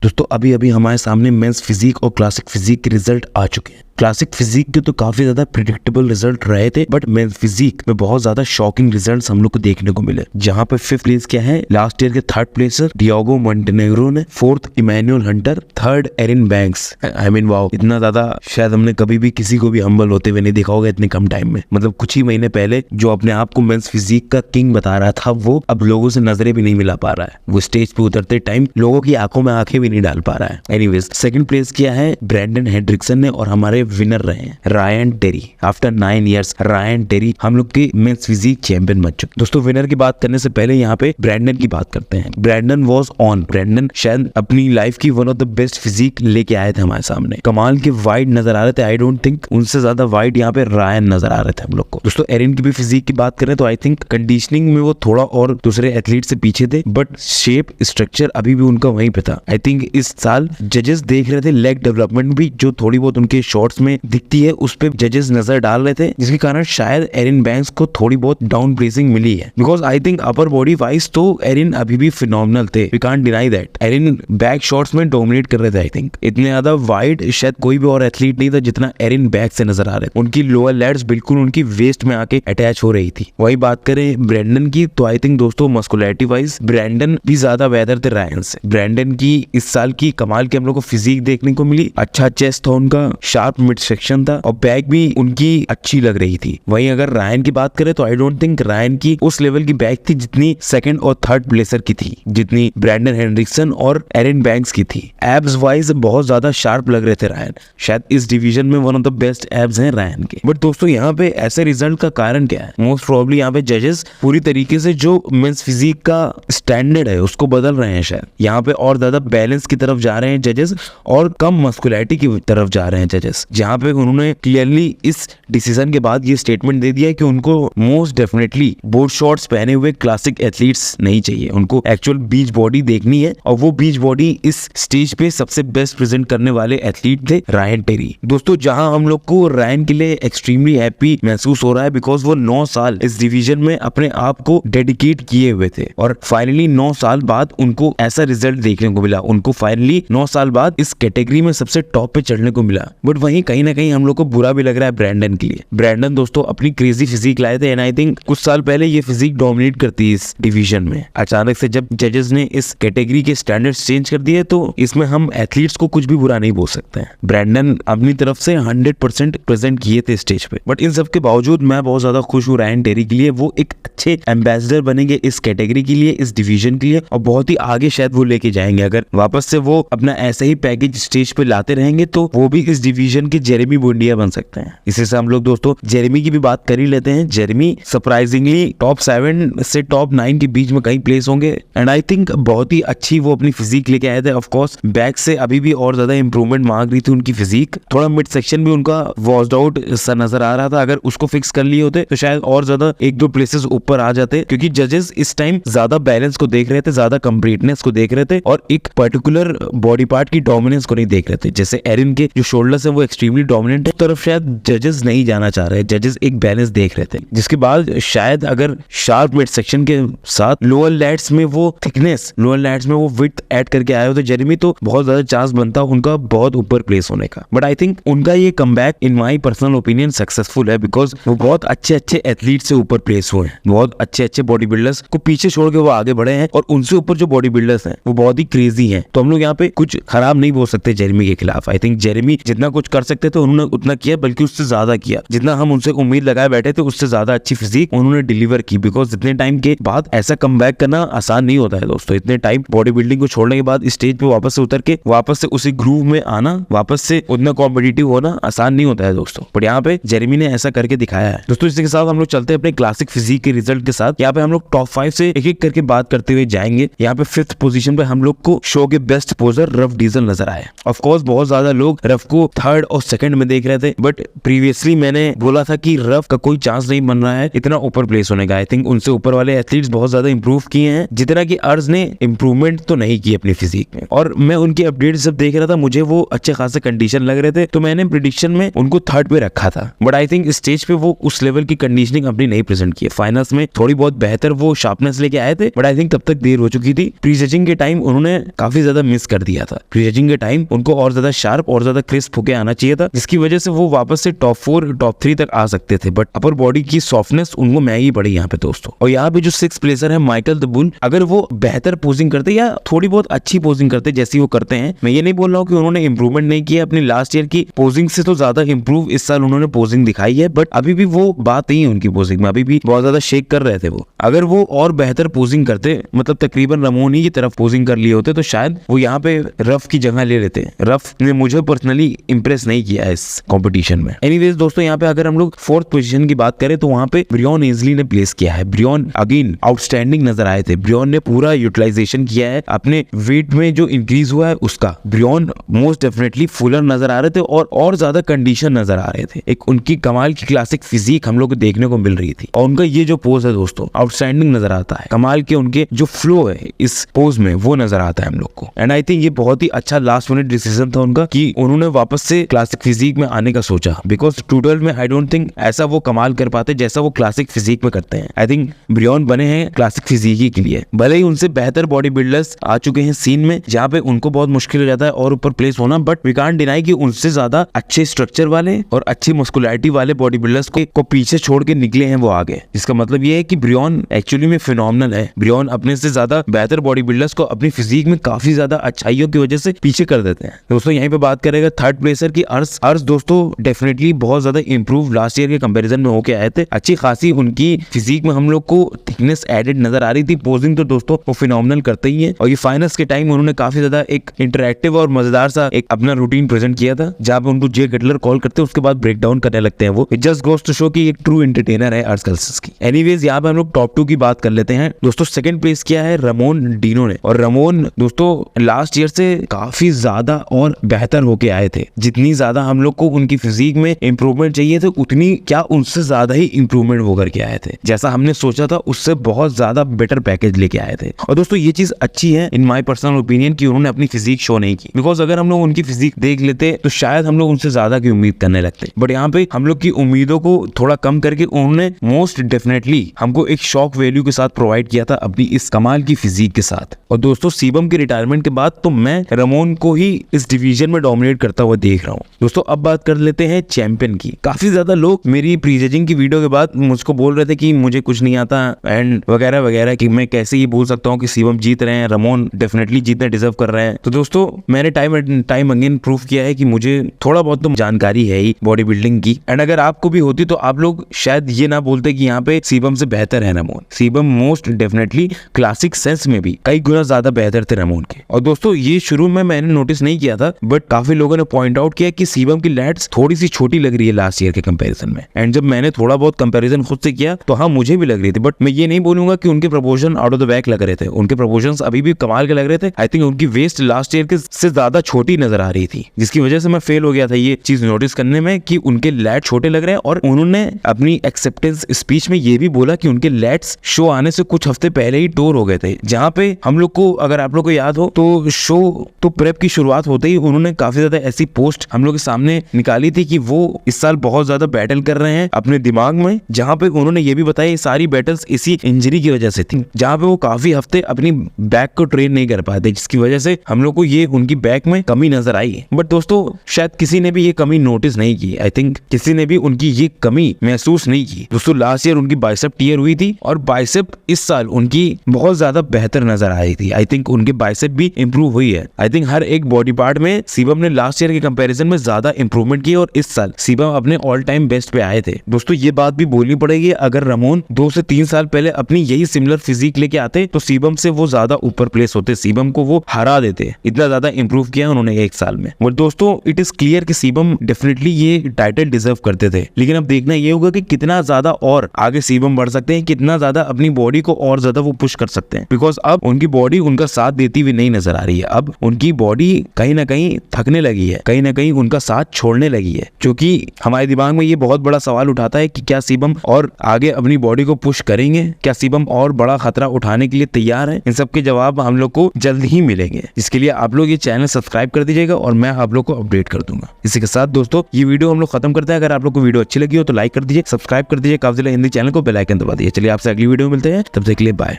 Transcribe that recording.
दोस्तों अभी अभी हमारे सामने मेंस फिजिक और क्लासिक फिजिक के रिजल्ट आ चुके हैं। क्लासिक फिजिक के तो काफी ज्यादा प्रिडिक्टेबल रिजल्ट रहे थे, बट मेंस फिजिक में बहुत ज्यादा शॉकिंग रिजल्ट्स हम लोग को देखने को मिले। जहां पे 5th प्लेस क्या है, लास्ट ईयर के 3rd प्लेसर डियागो मोंटेनेग्रो ने, 4th Emmanuel Hunter, 3rd Erin Banks. I mean wow, इतना ज्यादा शायद हमने कभी भी किसी को भी हम्बल होते हुए नहीं देखा होगा इतने कम टाइम में। मतलब कुछ ही महीने पहले जो अपने आप को मेंस फिजिक का किंग बता रहा था, वो अब लोगों से नजरें भी नहीं मिला पा रहा है। वो स्टेज पे उतरते टाइम लोगों की आंखों में आंखें भी नहीं डाल पा रहा है। एनीवेज, 2nd प्लेस किया है ब्रैंडन हेंड्रिक्सन ने, और हमारे विनर रहे हैं Ryan Terry. After 9 years Ryan Terry हम लोग के मेंस फिजिक चैंपियन बन चुके। दोस्तों विनर की बात करने से पहले यहाँ पे ब्रैंडन की बात करते हैं। Brandon was on. ब्रैंडन शायद अपनी लाइफ की one of the best physique लेके आए थे हमारे सामने। कमाल के वाइड नजर आ रहे थे। आई डोंट थिंक उनसे ज्यादा वाइड यहाँ पे रायन नजर आ रहे थे हम लोग को। दोस्तों एरिन की भी फिजिक की बात करें तो आई थिंक कंडीशनिंग में वो थोड़ा और दूसरे एथलीट से पीछे थे, बट शेप स्ट्रक्चर अभी भी उनका वहीं पे था। आई थिंक इस साल जजेस देख रहे थे लेग डेवलपमेंट भी जो थोड़ी बहुत उनके शॉट्स में दिखती है, उस पे जजेस नजर डाल रहे थे, जिसके कारण शायद एरिन बैंक्स को थोड़ी बहुत डाउन प्लेसिंग मिली है। Because I think upper body wise तो एरिन अभी भी फिनोमिनल थे, we can't deny that. Erin back shots में डोमिनेट कर रहे थे। आई थिंक इतने ज्यादा वाइड शायद कोई भी और एथलीट नहीं था जितना एरिन बैक से नजर आ रहे थे। उनकी लोअर लैट्स बिल्कुल उनकी वेस्ट में आके अटैच हो रही थी। वही बात करें ब्रैंडन की तो आई थिंक दोस्तों मस्कुलैरिटी वाइज ब्रैंडन भी ज्यादा बेहतर थे रायन से। ब्रैंडन की इस साल की कमाल के हम लोग को फिजिक देखने को मिली। अच्छा चेस्ट था उनका, शार्प मिड सेक्शन था, और बैक भी उनकी अच्छी लग रही थी। वहीं अगर रायन की बात करें तो आई डोंट थिंक रायन की उस लेवल की बैक थी जितनी 2nd और 3rd प्लेसर की थी, जितनी ब्रैंडन हेंड्रिक्सन और एरिन बैंक्स की थी। एब्स वाइज बहुत ज्यादा शार्प लग रहे थे रायन। शायद इस डिवीजन में one of the best abs हैं रायन के। बट दोस्तों यहाँ पे ऐसे रिजल्ट का कारण क्या है? मोस्ट प्रोबेबली यहाँ पे जजेस पूरी तरीके से जो मेंस फिजिक का स्टैंडर्ड है उसको बदल रहे हैं। शायद यहाँ पे और ज्यादा बैलेंस की तरफ जा रहे हैं जजेस, और कम मस्कुलैरिटी की तरफ जा रहे हैं जजेस। जहाँ पे उन्होंने क्लियरली इस डिसीजन के बाद ये स्टेटमेंट दे दिया कि उनको मोस्ट डेफिनेटली बोर्ड शॉर्ट्स पहने हुए क्लासिक एथलीट्स नहीं चाहिए। उनको एक्चुअल बीच बॉडी देखनी है, और वो बीच बॉडी इस स्टेज पे सबसे बेस्ट प्रेजेंट करने वाले एथलीट थे रायन टेरी। दोस्तों जहां हम लोग को रायन के लिए एक्सट्रीमली हैप्पी महसूस हो रहा है, बिकॉज वो 9 साल इस डिवीजन में अपने आप को डेडिकेट किए हुए थे, और फाइनली 9 साल बाद उनको ऐसा रिजल्ट देखने को मिला। उनको फाइनली 9 साल बाद इस कैटेगरी में सबसे टॉप पे चढ़ने को मिला। बट वहीं कहीं ना कहीं हम लोग को बुरा भी लग रहा है ब्रैंडन के लिए। ब्रैंडन दोस्तों अपनी क्रेजी फिजिक लाए थे, एंड आई थिंक कुछ साल पहले ये फिजिक डोमिनेट करती है इस डिवीजन में। अचानक से जब जजेस ने इस कैटेगरी के स्टैंडर्ड्स चेंज कर दिए, तो इसमें हम एथलीट्स को कुछ भी बुरा नहीं बोल सकते हैं। ब्रैंडन अपनी तरफ से 100% प्रेजेंट किए थे स्टेज पे। बट इन सब के बावजूद मैं बहुत ज्यादा खुश हूँ रायन टेरी के लिए। वो एक अच्छे एम्बेसडर बनेंगे इस कैटेगरी के लिए, इस डिवीजन के लिए, और बहुत ही आगे शायद वो लेके जाएंगे। अगर वापस से वो अपना ऐसा ही पैकेज स्टेज पे लाते रहेंगे तो वो भी इस डिवीजन के जेरेमी बुंडिया बन सकते हैं। इसी से हम लोग दोस्तों जेरेमी की भी बात कर ही लेते हैं। जेरेमी सरप्राइजिंगली टॉप 7 से टॉप 9 के बीच में कहीं प्लेस होंगे, एंड आई थिंक बहुत ही अच्छी वो अपनी फिजिक लेके आए थे। ऑफ कोर्स बैक से अभी भी और ज्यादा इंप्रूवमेंट मांग रही थी उनकी फिजिक। थोड़ा मिड सेक्शन भी उनका वॉश्ड आउट सा नजर आ रहा था। अगर उसको फिक्स कर लिए होते तो शायद और ज्यादा 1-2 प्लेसेस ऊपर आ जाते, क्योंकि जजेस इस टाइम ज्यादा बैलेंस को देख रहे थे, ज्यादा कंप्लीटनेस को देख रहे थे, और एक पर्टिकुलर बॉडी पार्ट की डोमिनेंस को नहीं देख रहे थे। जैसे एरिन के जो शोल्डर्स है वो एक्सट्रीमली डोमिनेंट है, तरफ शायद जजेस नहीं जाना चाह रहे। जजेस एक बैलेंस देख रहे थे, जिसके बाद शायद अगर शार्प मिड सेक्शन के साथ लोअर लैट्स में वो थिकनेस, लोअर लैट्स में वो विड्थ ऐड करके आए होते जेरेमी, तो बहुत ज्यादा चांस बनता उनका बहुत ऊपर प्लेस होने का। बट आई थिंक उनका ये comeback in my personal opinion successful है, बिकॉज वो बहुत अच्छे एथलीट से ऊपर प्लेस हुए हैं। बहुत अच्छे बॉडी बिल्डर्स को पीछे छोड़ के वो आगे बढ़े हैं, और उनसे ऊपर जो बॉडी बिल्डर्स हैं वो बहुत ही क्रेजी हैं। तो हम लोग यहाँ पे कुछ खराब नहीं बोल सकते जेरेमी के खिलाफ। आई थिंक जेरेमी जितना कुछ कर सकते थे उन्होंने उतना किया, बल्कि उससे ज्यादा किया। जितना हम उनसे उम्मीद लगाए बैठे थे उससे ज्यादा अच्छी फिजिक उन्होंने डिलीवर की। बिकॉज इतने टाइम के बाद ऐसा कमबैक करना आसान नहीं होता है दोस्तों। इतने टाइम बॉडी बिल्डिंग को छोड़ने के बाद स्टेज पे वापस से उतर के वापस से उसी ग्रूव में आना, वापस से उतना कॉम्पिटिटिव होना आसान नहीं होता है दोस्तों। बट यहाँ पे जेरेमी ने ऐसा करके दिखाया है। दोस्तों इसी के साथ हम लोग चलते हैं अपने क्लासिक फिजिक के रिजल्ट के साथ। यहाँ पे हम लोग टॉप 5 से एक-एक करके बात करते हुए जाएंगे। यहाँ पे 5th पोजीशन पे हम लोग को शो के बेस्ट पोजर रफ डीजल नजर आए। ऑफ कोर्स बहुत ज्यादा लोग रफ को 3rd और और सेकंड में देख रहे थे, बट प्रीवियसली मैंने बोला था कि रफ का कोई चांस नहीं बन रहा है इतना ऊपर प्लेस होने का। आई थिंक उनसे ऊपर वाले एथलीट्स बहुत ज्यादा इंप्रूव किए हैं, जितना कि अर्ज ने इंप्रूवमेंट तो नहीं की अपनी फिजिक में। और मैं उनकी अपडेट्स जब देख रहा था मुझे वो अच्छे खासे कंडीशन लग रहे थे, तो मैंने प्रेडिक्शन में उनको थर्ड पे रखा था। बट आई थिंक स्टेज पे वो उस लेवल की कंडीशनिंग अपनी नहीं प्रेजेंट की। फाइनल्स में थोड़ी बहुत बेहतर वो शार्पनेस लेके आए थे, बट आई थिंक तब तक देर हो चुकी थी। प्री जजिंग के टाइम उन्होंने काफी ज्यादा मिस कर दिया था। प्री जजिंग के टाइम उनको और ज्यादा शार्प और ज्यादा क्रिस्प होके आना चाहिए था, जिसकी वजह से वो वापस से टॉप 4 टॉप 3 तक आ सकते थे। बट अपर बॉडी की सॉफ्टनेस उनको महंगी पड़ी यहाँ पे दोस्तों। और यहाँ पे जो 6 प्लेसर है माइकल द बुल, अगर वो बेहतर पोजिंग करते या थोड़ी बहुत अच्छी पोजिंग करते जैसी वो करते हैं, मैं ये नहीं बोल रहा हूँ कि उन्होंने इंप्रूवमेंट नहीं किया अपनी लास्ट ईयर की पोजिंग से, तो ज्यादा इंप्रूव इस साल उन्होंने पोजिंग दिखाई है, बट अभी भी वो बात नहीं है उनकी पोजिंग में, अभी भी बहुत ज्यादा शेक कर रहे थे वो। अगर वो और बेहतर पोजिंग करते, मतलब तकरीबन रमोनी की तरफ पोजिंग कर लिए होते, तो शायद वो यहाँ पे रफ की जगह ले लेते। रफ ने मुझे पर्सनली इंप्रेस नहीं किया इस कंपटीशन में। एनीवेज दोस्तों, यहाँ पे अगर हम लोग 4th पोजीशन की बात करें तो वहाँ पे ब्रियन एजली ने प्लेस किया है। ब्रियन अगेन आउटस्टैंडिंग नजर आए थे। ब्रियन ने पूरा यूटिलाइजेशन किया है अपने वेट में जो इंक्रीज हुआ है उसका। ब्रियन मोस्ट डेफिनेटली फुलर नजर आ रहे थे और ज्यादा कंडीशन नजर आ रहे थे। एक उनकी कमाल की क्लासिक फिजिक हम लोग को देखने को मिल रही थी, और उनका ये जो पोज है दोस्तों आउटस्टैंडिंग नजर आता है। कमाल के उनके जो फ्लो है इस पोज में वो नजर आता है हम लोग को। एंड आई थिंक ये बहुत ही अच्छा लास्ट मिनट डिसीजन था उनका कि उन्होंने वापस से क्लासिक फिजिक में आने का सोचा, बिकॉज टूटल में आई डोंट थिंक ऐसा वो कमाल कर पाते जैसा वो क्लासिक फिजिक में करते हैं। आई थिंक ब्रियन बने हैं क्लासिक फिजिक के लिए। भले ही उनसे बेहतर बॉडी बिल्डर्स आ चुके हैं सीन में जहाँ पे उनको बहुत मुश्किल हो जाता है और ऊपर प्लेस होना, बट वी कांट डिनाई कि उनसे ज्यादा अच्छे स्ट्रक्चर वाले और अच्छी मस्कुलैरिटी वाले बॉडी बिल्डर्स को पीछे छोड़ के निकले हैं वो आगे। इसका मतलब ये है कि ब्रियन एक्चुअली में फिनोमिनल है। ब्रियन अपने से ज्यादा बेहतर बॉडी बिल्डर्स को अपनी फिजिक में काफी ज्यादा अच्छाइयों की वजह से पीछे कर देते हैं। दोस्तों यहीं पे बात करेगा 3rd प्लेसर की अर्ज दोस्तों डेफिनेटली बहुत ज्यादा इंप्रूव लास्ट ईयर के कंपैरिजन में होके आए थे। अच्छी खासी उनकी फिजिक में हम लोग को थिकनेस एडेड नजर आ रही थी। पोजिंग तो दोस्तों वो फिनोमिनल करते ही है, और ये फाइनल्स के टाइम उन्होंने काफी ज्यादा एक इंटरैक्टिव और मजेदार सा एक अपना रूटीन प्रेजेंट किया था, जहाँ पे उनको जे कटलर कॉल करते हैं, उसके बाद ब्रेक डाउन करने लगते हैं। वो it just goes to show कि एक ट्रू एंटरटेनर है अर्ज कल्सिस की। एनीवेज यहाँ पे हम लोग टॉप 2 की बात कर लेते हैं दोस्तों। 2nd प्लेस किया है रमोन डिनो ने, और रमोन दोस्तों लास्ट ईयर से काफी ज्यादा और बेहतर होके आए थे। जितनी ज्यादा हम लोग को उनकी फिजिक में इंप्रूवमेंट चाहिए थे, उतनी क्या उनसे ज्यादा ही इंप्रूवमेंट वो करके आए थे। जैसा हमने सोचा था उससे बहुत ज्यादा बेटर पैकेज लेके आए थे। और दोस्तों ये चीज अच्छी है इन माय पर्सनल ओपिनियन कि उन्होंने अपनी फिजिक शो नहीं की, बिकॉज अगर हम लोग उनकी फिजिक देख लेते तो शायद हम लोग उनसे ज्यादा की उम्मीद करने लगते। बट यहाँ पे हम लोग की उम्मीदों को थोड़ा कम करके उन्होंने मोस्ट डेफिनेटली हमको एक शॉक वैल्यू के साथ प्रोवाइड किया था अपनी इस कमाल की फिजिक के साथ। और दोस्तों सीबम के रिटायरमेंट के बाद तो मैं रमोन को ही इस डिवीजन में डोमिनेट करता हुआ देख रहा हूँ। दोस्तों अब बात कर लेते हैं चैंपियन की। काफी ज्यादा लोग मेरी प्री जजिंग की वीडियो के बाद मुझको बोल रहे थे कि मुझे कुछ नहीं आता एंड वगैरह वगैरह, कि मैं कैसे ये बोल सकता हूँ कि सीबम जीत रहे हैं, रमोन डेफिनेटली जीतना डिजर्व कर रहे हैं। तो दोस्तों मैंने टाइम अगेन प्रूव किया है कि मुझे थोड़ा बहुत तो जानकारी है ही बॉडी बिल्डिंग की, एंड अगर आपको भी होती तो आप लोग शायद ये ना बोलते कि यहाँ पे सीबम से बेहतर है रमोन। Sebum most definitely classic sense में भी कई गुना ज्यादा बेहतर थे रमोन के। और दोस्तों ये शुरू में मैंने नोटिस नहीं किया था, बट काफी लोगों ने पॉइंट आउट किया कि सीबम की लैट्स थोड़ी सी छोटी लग रही है लास्ट ईयर के कंपैरिजन में। एंड जब मैंने थोड़ा बहुत कंपैरिजन खुद से किया तो हाँ मुझे भी लग रही थी, बट मैं ये नहीं बोलूंगा कि उनके proportion out of the back लग रहे थे। उनके प्रोपोर्शंस अभी भी कमाल के लग रहे थे। आई थिंक उनकी वेस्ट लास्ट ईयर के से ज्यादा छोटी नजर आ रही थी, जिसकी वजह से मैं फेल हो गया था ये चीज नोटिस करने में कि उनके लैट छोटे लग रहे हैं। और उन्होंने अपनी एक्सेप्टेंस स्पीच में ये भी बोला कि उनके लैट्स शो आने से कुछ हफ्ते पहले ही टोर हो गए थे, जहाँ पे हम लोग को, अगर आप लोग को याद हो तो शो तो प्रेप की शुरुआत होते ही उन्होंने काफी ज्यादा ऐसी पोस्ट हम लोग के सामने निकाली थी कि वो इस साल बहुत ज्यादा बैटल कर रहे हैं अपने दिमाग में, जहाँ पे उन्होंने ये भी बताया सारी बैटल्स इसी इंजरी की वजह से थी, जहाँ पे वो काफी हफ्ते अपनी बैक को ट्रेन नहीं कर पाते, जिसकी वजह से हम लोग को ये उनकी बैक में कमी नजर आई। बट दोस्तों शायद किसी ने भी ये कमी नोटिस नहीं की। आई थिंक किसी ने भी उनकी ये कमी महसूस नहीं की। दोस्तों लास्ट ईयर उनकी बाइसेप टीयर हुई थी और बाइसेप इस साल उनकी बहुत ज्यादा बेहतर नजर आई थी। आई थिंक उनके बाइसेप भी इंप्रूव हुई है। आई थिंक हर एक बॉडी पार्ट में सीबम ने लास्ट ईयर के कंपैरिजन में ज्यादा इंप्रूवमेंट की और इस साल सीबम अपने ऑल टाइम बेस्ट पे आए थे। दोस्तों ये बात भी बोलनी पड़ेगी, अगर रमोन 2 से 3 साल पहले अपनी यही सिमिलर फिजिक लेके आते तो सीबम से वो ज्यादा ऊपर प्लेस होते, सीबम को वो हरा देते। इतना ज्यादा इंप्रूव किया उन्होंने 1 साल में। और दोस्तों इट इज क्लियर कि सीबम डेफिनेटली ये टाइटल डिजर्व करते थे, लेकिन अब देखना ये होगा कि कितना ज्यादा और आगे सीबम बढ़ सकते हैं, कितना ज्यादा अपनी बॉडी को और ज्यादा वो पुश कर सकते हैं, बिकॉज अब उनकी बॉडी उनका साथ देती हुई नहीं नजर आ रही है। अब उनकी बॉडी कहीं ना कहीं थकने लगी है, कहीं ना कहीं उनका साथ छोड़ने लगी है, क्योंकि हमारे दिमाग में ये बहुत बड़ा सवाल उठाता है कि क्या शिवम और आगे अपनी बॉडी को पुश करेंगे, क्या शिवम और बड़ा खतरा उठाने के लिए तैयार है। इन सब के जवाब हम लोग को जल्द ही मिलेंगे। इसके लिए आप लोग ये चैनल सब्सक्राइब कर दीजिएगा और मैं आप लोग को अपडेट कर दूंगा। इसी के साथ दोस्तों ये वीडियो हम लोग खत्म करते हैं। अगर आप लोग को वीडियो अच्छी लगी हो तो लाइक कर दीजिए, सब्सक्राइब कर दीजिए काफिला हिंदी चैनल को, बेल आइकन दबा दीजिए। चलिए आपसे अगली वीडियो में मिलते हैं, तब तक के लिए बाय।